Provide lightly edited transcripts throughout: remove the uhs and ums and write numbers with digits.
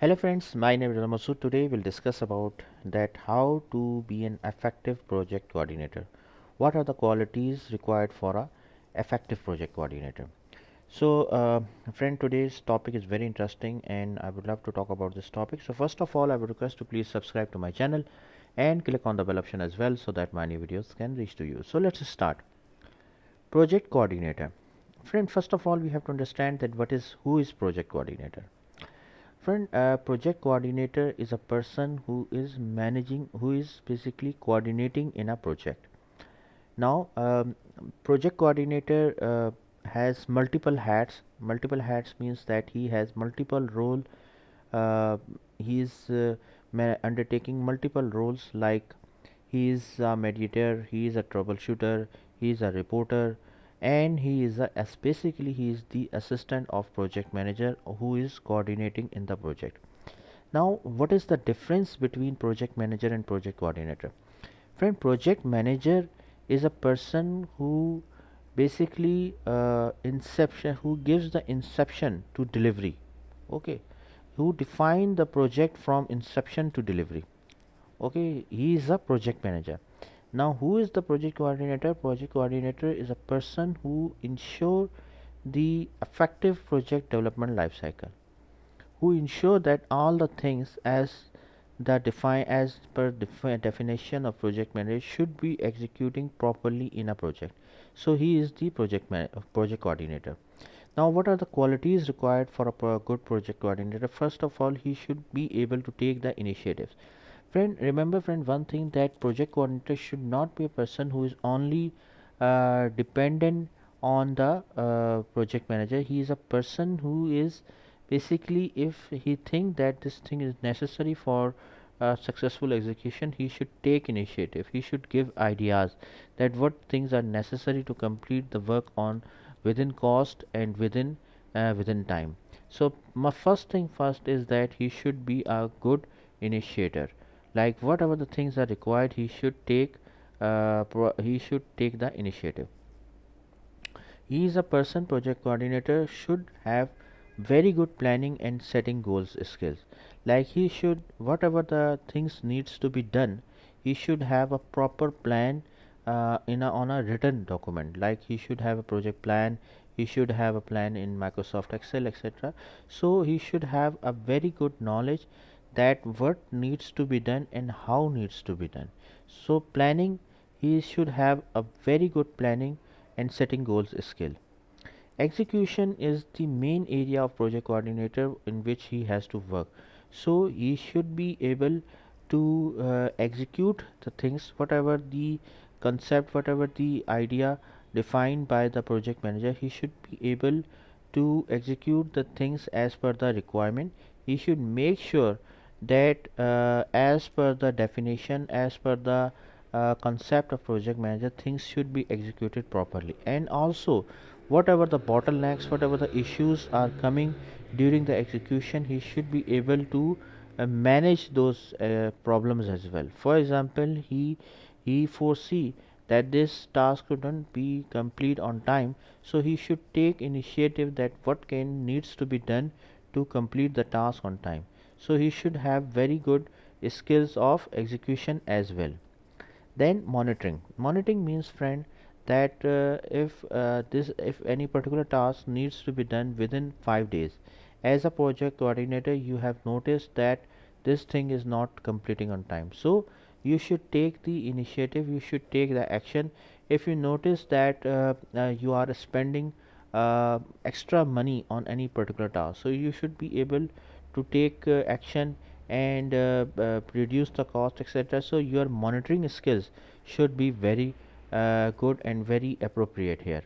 Hello friends, my name is Ramasud. Today we'll discuss about that how to be an effective project coordinator. What are the qualities required for a effective project coordinator? Friend, today's topic is very interesting and I would love to talk about this topic. So first of all, I would request to please subscribe to my channel and click on the bell option as well so that my new videos can reach to you. So let's start. Project coordinator. Friend, first of all, we have to understand that who is project coordinator. Friend, project coordinator is a person who is managing, who is basically coordinating in a project. Now, project coordinator has multiple hats. Multiple hats means that he has multiple role. Uh, he is undertaking multiple roles like he is a mediator, he is a troubleshooter, he is a reporter, and he is as basically he is the assistant of project manager who is coordinating in the project. Now, what is the difference between project manager and project coordinator? Friend, project manager is a person who basically inception, who gives the inception to delivery. Okay, who define the project from inception to delivery. Okay, he is a project manager. Now, who is the project coordinator? Project coordinator is a person who ensure the effective project development life cycle, who ensure that all the things as per definition of project manager should be executing properly in a project. So he is the project coordinator. Now, what are the qualities required for a good project coordinator? First of all, he should be able to take the initiatives. Friend, remember, friend, one thing, that project coordinator should not be a person who is only dependent on the project manager. He is a person who is basically, if he think that this thing is necessary for successful execution, he should take initiative. He should give ideas that what things are necessary to complete the work on within cost and within time. So my first thing first is that he should be a good initiator. Like whatever the things are required, he should take the initiative. He is a person, project coordinator should have very good planning and setting goals skills. Like he should, whatever the things needs to be done, he should have a proper plan on a written document. Like he should have a project plan, he should have a plan in Microsoft Excel, etc. So he should have a very good knowledge that what needs to be done and how needs to be done. So planning, he should have a very good planning and setting goals skill. Execution is the main area of project coordinator in which he has to work. So he should be able to execute the things, whatever the concept, whatever the idea defined by the project manager, he should be able to execute the things as per the requirement. He should make sure that as per the definition, as per the concept of project manager, things should be executed properly. And also, whatever the bottlenecks, whatever the issues are coming during the execution, he should be able to manage those problems as well. For example, he foresee that this task couldn't be complete on time, so he should take initiative that what can needs to be done to complete the task on time. So he should have very good skills of execution as well. Then monitoring means, friend, that if any particular task needs to be done within 5 days, as a project coordinator you have noticed that this thing is not completing on time, so you should take the initiative, you should take the action. If you notice that you are spending extra money on any particular task, so you should be able to take action and reduce the cost, etc. So your monitoring skills should be very good and very appropriate here.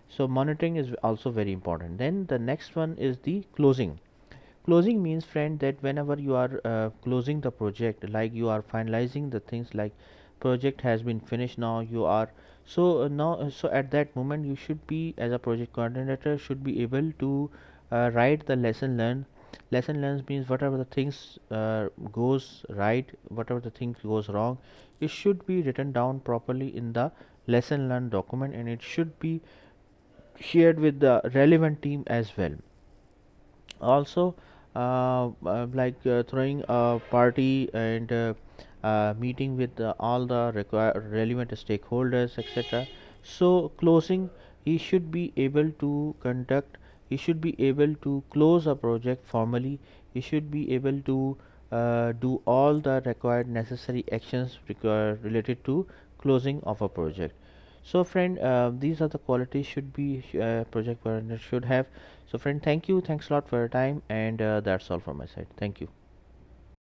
So monitoring is also very important. Then the next one is the closing. Closing means, friend, that whenever you are closing the project, like you are finalizing the things, like project has been finished, now you are so at that moment you should be, as a project coordinator, should be able to write the lesson learned. Lesson learned means whatever the things goes right, whatever the things goes wrong, it should be written down properly in the lesson learned document, and it should be shared with the relevant team as well. Also, throwing a party and meeting with all the relevant stakeholders, etc. So closing, he should be able to conduct, he should be able to close a project formally, he should be able to do all the required necessary actions required related to closing of a project. So friend, these are the qualities should be project coordinator should have. So friend, thank you, thanks a lot for your time, and that's all from my side. Thank you.